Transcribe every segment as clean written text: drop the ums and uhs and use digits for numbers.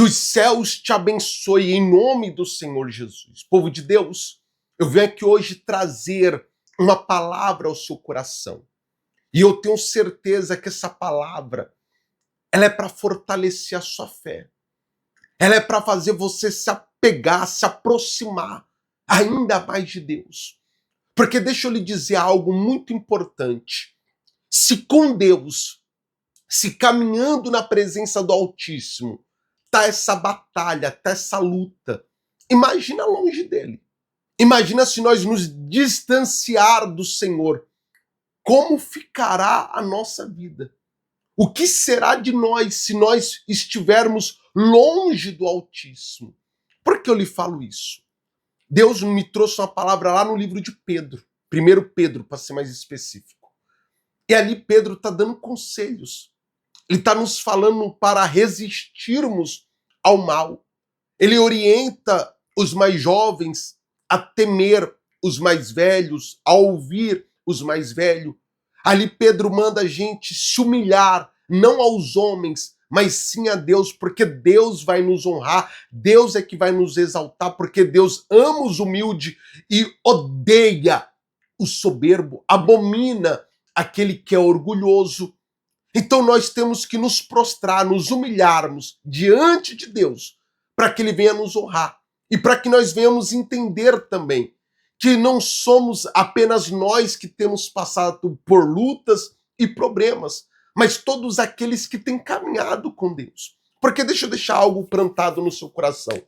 Que os céus te abençoem em nome do Senhor Jesus. Povo de Deus, eu venho aqui hoje trazer uma palavra ao seu coração. E eu tenho certeza que essa palavra, ela é para fortalecer a sua fé. Ela é para fazer você se apegar, se aproximar ainda mais de Deus. Porque deixa eu lhe dizer algo muito importante. Se com Deus, se caminhando na presença do Altíssimo, tá essa batalha, tá essa luta, imagina longe dele. Imagina se nós nos distanciar do Senhor. Como ficará a nossa vida? O que será de nós se nós estivermos longe do Altíssimo? Por que eu lhe falo isso? Deus me trouxe uma palavra lá no livro de Pedro, 1 Pedro, para ser mais específico. E ali Pedro está dando conselhos. Ele está nos falando para resistirmos ao mal. Ele orienta os mais jovens a temer os mais velhos, a ouvir os mais velhos. Ali Pedro manda a gente se humilhar, não aos homens, mas sim a Deus, porque Deus vai nos honrar, Deus é que vai nos exaltar, porque Deus ama os humildes e odeia o soberbo, abomina aquele que é orgulhoso. Então nós temos que nos prostrar, nos humilharmos diante de Deus, para que Ele venha nos honrar. E para que nós venhamos entender também que não somos apenas nós que temos passado por lutas e problemas, mas todos aqueles que têm caminhado com Deus. Porque deixa eu deixar algo plantado no seu coração.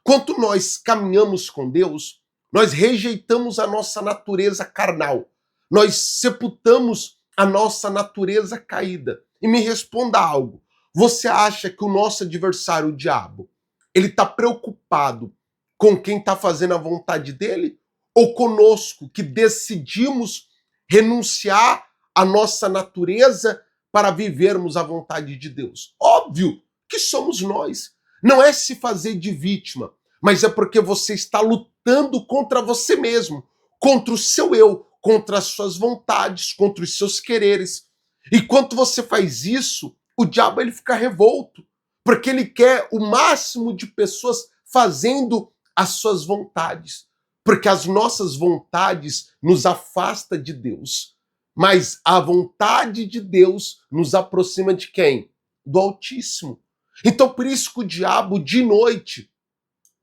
Quando nós caminhamos com Deus, nós rejeitamos a nossa natureza carnal. Nós sepultamos a nossa natureza caída. E me responda algo. Você acha que o nosso adversário, o diabo, ele está preocupado com quem está fazendo a vontade dele? Ou conosco, que decidimos renunciar à nossa natureza para vivermos a vontade de Deus? Óbvio que somos nós. Não é se fazer de vítima, mas é porque você está lutando contra você mesmo, contra o seu eu, contra as suas vontades, contra os seus quereres. E quando você faz isso, o diabo ele fica revolto, porque ele quer o máximo de pessoas fazendo as suas vontades, porque as nossas vontades nos afastam de Deus, mas a vontade de Deus nos aproxima de quem? Do Altíssimo. Então por isso que o diabo de noite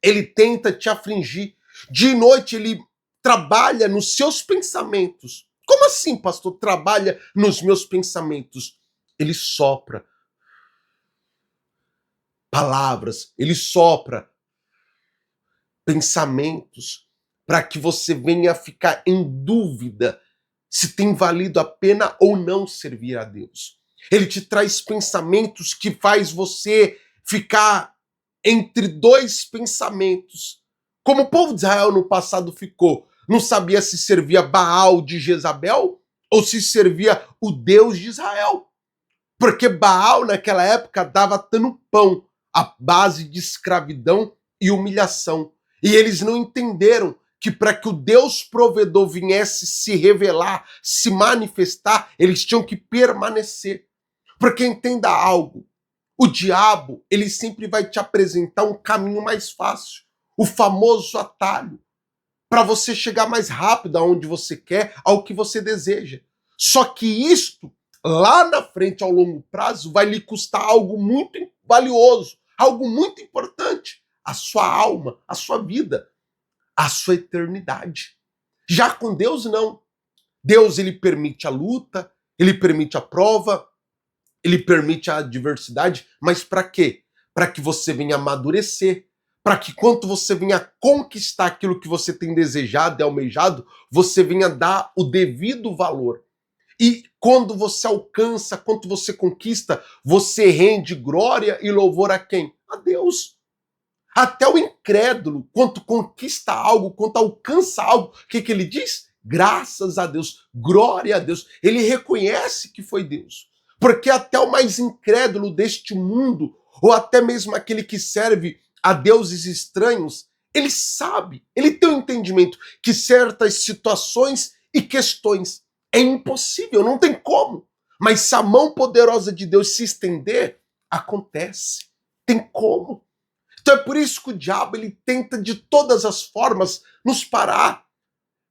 ele tenta te afligir, de noite ele trabalha nos seus pensamentos. Como assim, pastor? Trabalha nos meus pensamentos. Ele sopra palavras, ele sopra pensamentos para que você venha ficar em dúvida se tem valido a pena ou não servir a Deus. Ele te traz pensamentos que faz você ficar entre dois pensamentos. Como o povo de Israel no passado ficou, não sabia se servia Baal de Jezabel ou se servia o Deus de Israel. Porque Baal naquela época dava tano pão, à base de escravidão e humilhação. E eles não entenderam que para que o Deus provedor viesse se revelar, se manifestar, eles tinham que permanecer. Porque entenda algo, o diabo, ele sempre vai te apresentar um caminho mais fácil, o famoso atalho, para você chegar mais rápido aonde você quer, ao que você deseja. Só que isto, lá na frente, ao longo prazo, vai lhe custar algo muito valioso, algo muito importante, a sua alma, a sua vida, a sua eternidade. Já com Deus, não. Deus, ele permite a luta, ele permite a prova, ele permite a adversidade, mas para quê? Para que você venha amadurecer, para que quando você venha conquistar aquilo que você tem desejado e almejado, você venha dar o devido valor. E quando você alcança, quando você conquista, você rende glória e louvor a quem? A Deus. Até o incrédulo, quando conquista algo, quando alcança algo, o que ele diz? Graças a Deus, glória a Deus. Ele reconhece que foi Deus. Porque até o mais incrédulo deste mundo, ou até mesmo aquele que serve a deuses estranhos, ele sabe, ele tem um entendimento que certas situações e questões é impossível, não tem como. Mas se a mão poderosa de Deus se estender, acontece. Tem como. Então é por isso que o diabo ele tenta de todas as formas nos parar,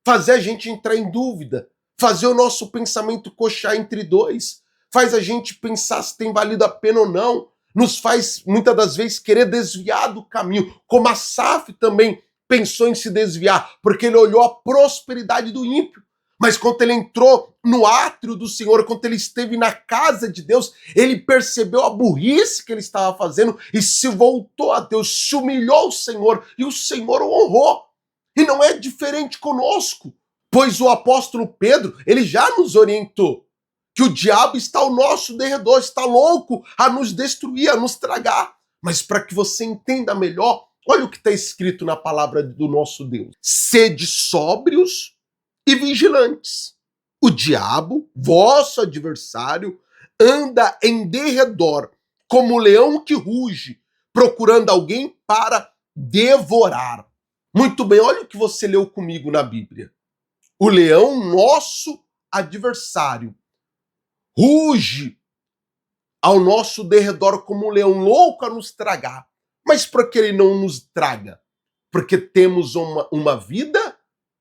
fazer a gente entrar em dúvida, fazer o nosso pensamento coxar entre dois, faz a gente pensar se tem valido a pena ou não, nos faz muitas das vezes querer desviar do caminho, como Asaf também pensou em se desviar, porque ele olhou a prosperidade do ímpio. Mas quando ele entrou no átrio do Senhor, quando ele esteve na casa de Deus, ele percebeu a burrice que ele estava fazendo e se voltou a Deus, se humilhou ao Senhor e o Senhor o honrou. E não é diferente conosco, pois o apóstolo Pedro, ele já nos orientou que o diabo está ao nosso derredor, está louco a nos destruir, a nos tragar. Mas para que você entenda melhor, olha o que está escrito na palavra do nosso Deus. Sede sóbrios e vigilantes. O diabo, vosso adversário, anda em derredor, como um leão que ruge, procurando alguém para devorar. Muito bem, olha o que você leu comigo na Bíblia. O leão, nosso adversário, ruge ao nosso derredor como um leão louco a nos tragar. Mas por que ele não nos traga? Porque temos uma vida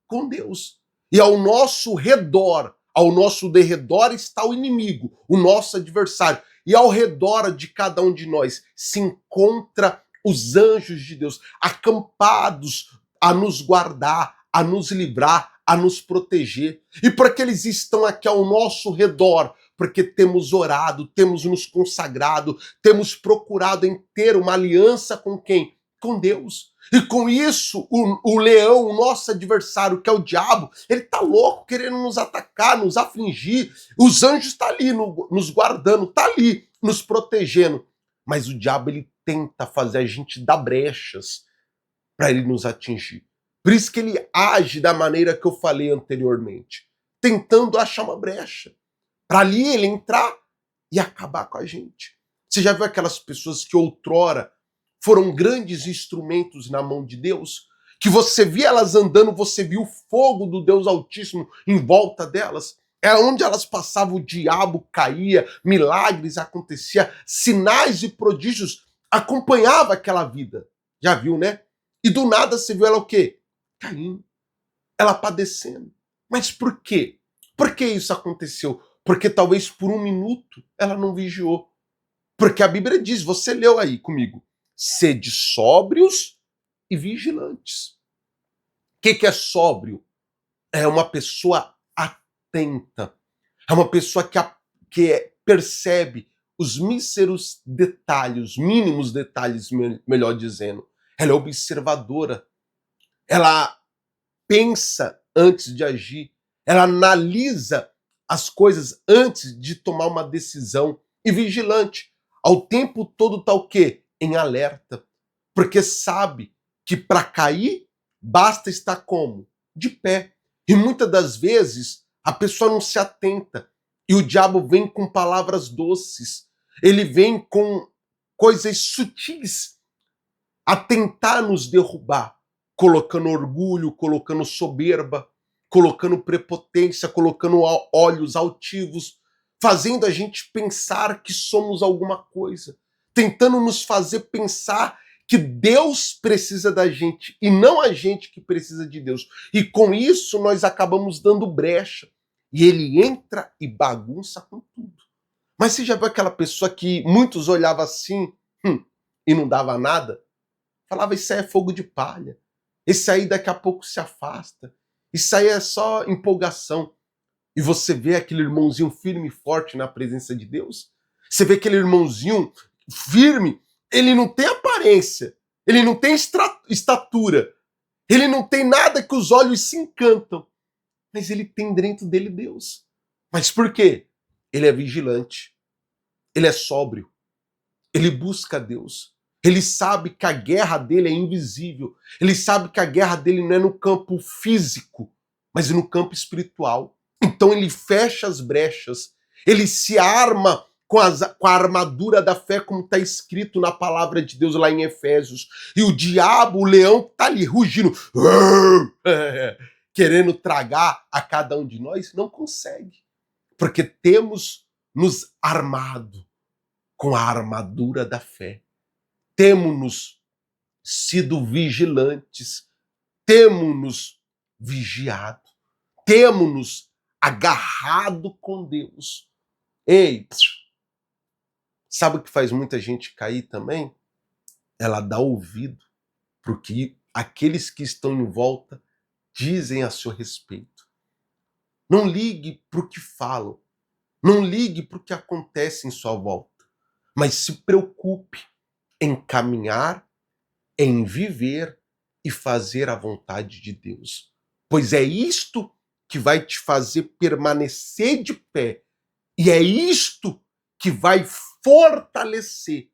com Deus. E ao nosso redor, ao nosso derredor está o inimigo, o nosso adversário. E ao redor de cada um de nós se encontra os anjos de Deus, acampados a nos guardar, a nos livrar, a nos proteger. E por que eles estão aqui ao nosso redor? Porque temos orado, temos nos consagrado, temos procurado em ter uma aliança com quem? Com Deus. E com isso, o leão, o nosso adversário, que é o diabo, ele tá louco, querendo nos atacar, nos afligir. Os anjos estão ali nos guardando, tá ali nos protegendo. Mas o diabo, ele tenta fazer a gente dar brechas para ele nos atingir. Por isso que ele age da maneira que eu falei anteriormente, tentando achar uma brecha, para ali ele entrar e acabar com a gente. Você já viu aquelas pessoas que outrora foram grandes instrumentos na mão de Deus? Que você via elas andando, você viu o fogo do Deus Altíssimo em volta delas? É onde elas passavam, o diabo caía, milagres aconteciam, sinais e prodígios acompanhavam aquela vida. Já viu, né? E do nada você viu ela o quê? Caindo. Ela padecendo. Mas por quê? Por que isso aconteceu? Porque talvez por um minuto ela não vigiou. Porque a Bíblia diz, você leu aí comigo, sede sóbrios e vigilantes. O que é sóbrio? É uma pessoa atenta. É uma pessoa que percebe os míseros detalhes, os mínimos detalhes, melhor dizendo. Ela é observadora. Ela pensa antes de agir. Ela analisa as coisas antes de tomar uma decisão. E vigilante. Ao tempo todo tá o quê? Em alerta. Porque sabe que para cair, basta estar como? De pé. E muitas das vezes a pessoa não se atenta. E o diabo vem com palavras doces. Ele vem com coisas sutis a tentar nos derrubar, colocando orgulho, colocando soberba, colocando prepotência, colocando olhos altivos, fazendo a gente pensar que somos alguma coisa, tentando nos fazer pensar que Deus precisa da gente e não a gente que precisa de Deus. E com isso nós acabamos dando brecha. E ele entra e bagunça com tudo. Mas você já viu aquela pessoa que muitos olhavam assim e não dava nada? Falava, isso aí é fogo de palha. Esse aí daqui a pouco se afasta. Isso aí é só empolgação. E você vê aquele irmãozinho firme e forte na presença de Deus? Você vê aquele irmãozinho firme, ele não tem aparência, ele não tem estatura, ele não tem nada que os olhos se encantam, mas ele tem dentro dele Deus. Mas por quê? Ele é vigilante, ele é sóbrio, ele busca Deus. Ele sabe que a guerra dele é invisível. Ele sabe que a guerra dele não é no campo físico, mas no campo espiritual. Então ele fecha as brechas. Ele se arma com a armadura da fé, como está escrito na palavra de Deus lá em Efésios. E o diabo, o leão, está ali rugindo, querendo tragar a cada um de nós. Não consegue. Porque temos nos armado com a armadura da fé. Temos-nos sido vigilantes, temos-nos vigiado, temos-nos agarrado com Deus. Ei, sabe o que faz muita gente cair também? Ela dá ouvido para o que aqueles que estão em volta dizem a seu respeito. Não ligue para o que falam, não ligue para o que acontece em sua volta, mas se preocupe em caminhar, em viver e fazer a vontade de Deus. Pois é isto que vai te fazer permanecer de pé e é isto que vai fortalecer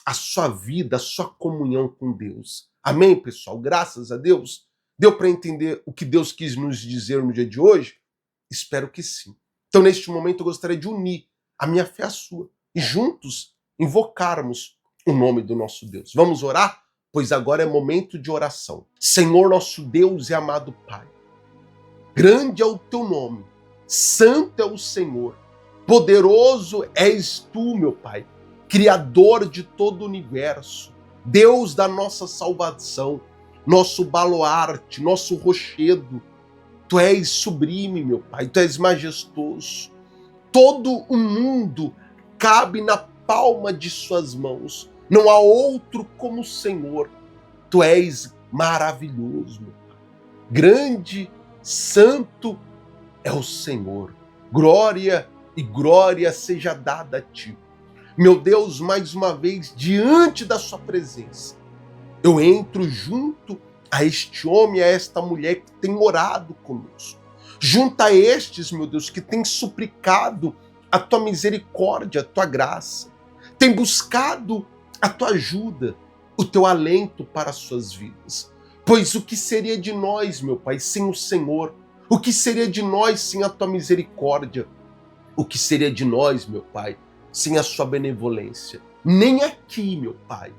a sua vida, a sua comunhão com Deus. Amém, pessoal? Graças a Deus. Deu para entender o que Deus quis nos dizer no dia de hoje? Espero que sim. Então, neste momento, eu gostaria de unir a minha fé à sua e juntos invocarmos o nome do nosso Deus. Vamos orar? Pois agora é momento de oração. Senhor, nosso Deus e amado Pai, grande é o teu nome, santo é o Senhor, poderoso és tu, meu Pai, Criador de todo o universo, Deus da nossa salvação, nosso baluarte, nosso rochedo. Tu és sublime, meu Pai, tu és majestoso. Todo o mundo cabe na palma de suas mãos. Não há outro como o Senhor. Tu és maravilhoso, meu Pai. Grande, santo é o Senhor. Glória e glória seja dada a ti. Meu Deus, mais uma vez, diante da sua presença, eu entro junto a este homem, a esta mulher que tem orado conosco. Junto a estes, meu Deus, que tem suplicado a tua misericórdia, a tua graça, tem buscado a tua ajuda, o teu alento para as suas vidas. Pois o que seria de nós, meu Pai, sem o Senhor? O que seria de nós sem a tua misericórdia? O que seria de nós, meu Pai, sem a sua benevolência? Nem aqui, meu Pai,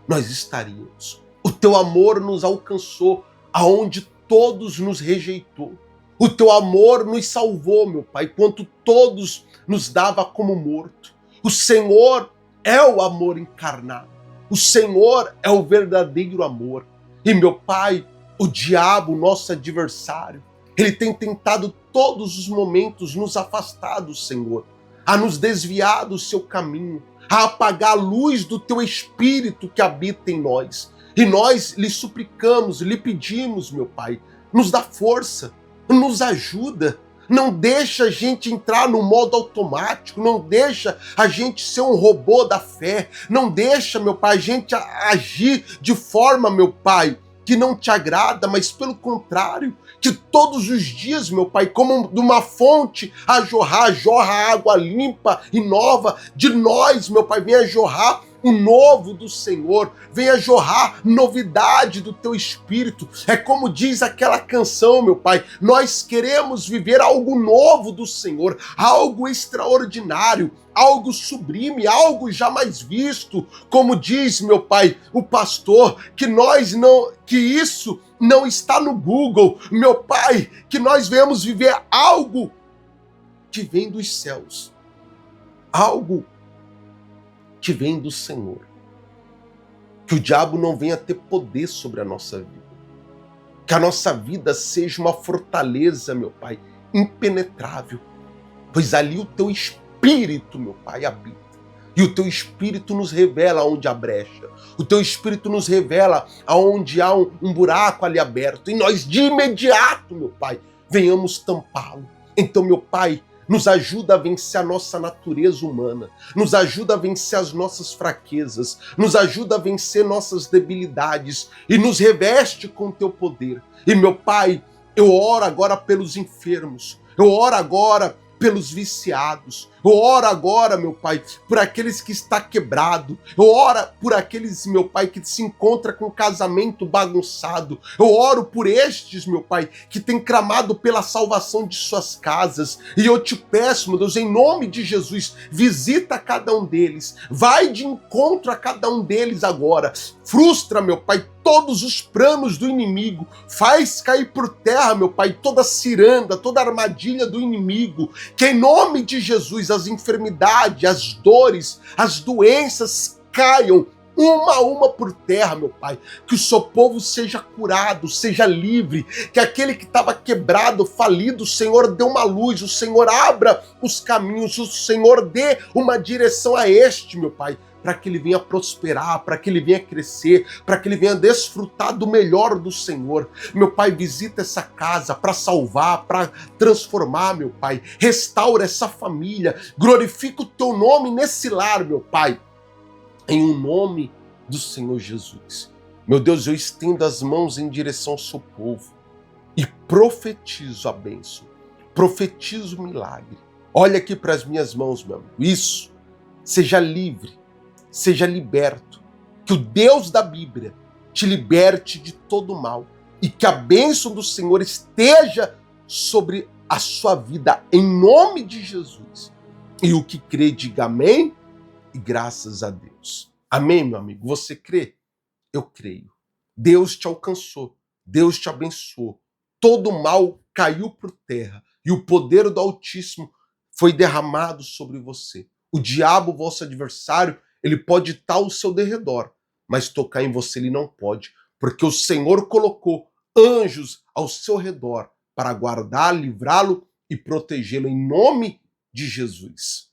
nós estaríamos. O teu amor nos alcançou aonde todos nos rejeitou. O teu amor nos salvou, meu Pai, quanto todos nos dava como morto. O Senhor é o amor encarnado. O Senhor é o verdadeiro amor. E, meu Pai, o diabo, nosso adversário, ele tem tentado todos os momentos nos afastar do Senhor, a nos desviar do seu caminho, a apagar a luz do teu Espírito que habita em nós. E nós lhe suplicamos, lhe pedimos, meu Pai, nos dá força, nos ajuda, não deixa a gente entrar no modo automático, não deixa a gente ser um robô da fé, não deixa, meu Pai, a gente agir de forma, meu Pai, que não te agrada, mas pelo contrário, que todos os dias, meu Pai, como de uma fonte a jorrar, jorra água limpa e nova de nós, meu Pai, venha jorrar o novo do Senhor, venha jorrar novidade do teu Espírito. É como diz aquela canção, meu Pai, nós queremos viver algo novo do Senhor, algo extraordinário, algo sublime, algo jamais visto. Como diz, meu Pai, o pastor, que isso não está no Google, meu Pai, que nós venhamos viver algo que vem dos céus, algo que vem do Senhor. Que o diabo não venha ter poder sobre a nossa vida. Que a nossa vida seja uma fortaleza, meu Pai, impenetrável. Pois ali o teu Espírito, meu Pai, habita. E o teu Espírito nos revela onde há brecha. O teu Espírito nos revela aonde há um buraco ali aberto. E nós de imediato, meu Pai, venhamos tampá-lo. Então, meu Pai, nos ajuda a vencer a nossa natureza humana, nos ajuda a vencer as nossas fraquezas, nos ajuda a vencer nossas debilidades e nos reveste com o teu poder. E, meu Pai, eu oro agora pelos enfermos, eu oro agora pelos viciados, eu oro agora, meu Pai, por aqueles que está quebrado, eu oro por aqueles, meu Pai, que se encontra com o casamento bagunçado, eu oro por estes, meu Pai, que tem clamado pela salvação de suas casas, e eu te peço, meu Deus, em nome de Jesus, visita cada um deles, vai de encontro a cada um deles agora, frustra, meu Pai, todos os planos do inimigo, faz cair por terra, meu Pai, toda ciranda, toda armadilha do inimigo, que em nome de Jesus as enfermidades, as dores, as doenças caiam uma a uma por terra, meu Pai. Que o seu povo seja curado, seja livre, que aquele que estava quebrado, falido, o Senhor dê uma luz, o Senhor abra os caminhos, o Senhor dê uma direção a este, meu Pai, para que ele venha prosperar, para que ele venha crescer, para que ele venha desfrutar do melhor do Senhor. Meu Pai, visita essa casa para salvar, para transformar, meu Pai. Restaura essa família, glorifica o teu nome nesse lar, meu Pai, em o nome do Senhor Jesus. Meu Deus, eu estendo as mãos em direção ao seu povo e profetizo a bênção, profetizo o milagre. Olha aqui para as minhas mãos, meu amigo. Isso, seja livre, seja liberto. Que o Deus da Bíblia te liberte de todo mal e que a bênção do Senhor esteja sobre a sua vida, em nome de Jesus. E o que crê, diga amém e graças a Deus. Amém, meu amigo? Você crê? Eu creio. Deus te alcançou, Deus te abençoou. Todo mal caiu por terra e o poder do Altíssimo foi derramado sobre você. O diabo, vosso adversário, ele pode estar ao seu derredor, mas tocar em você ele não pode, porque o Senhor colocou anjos ao seu redor para guardar, livrá-lo e protegê-lo em nome de Jesus.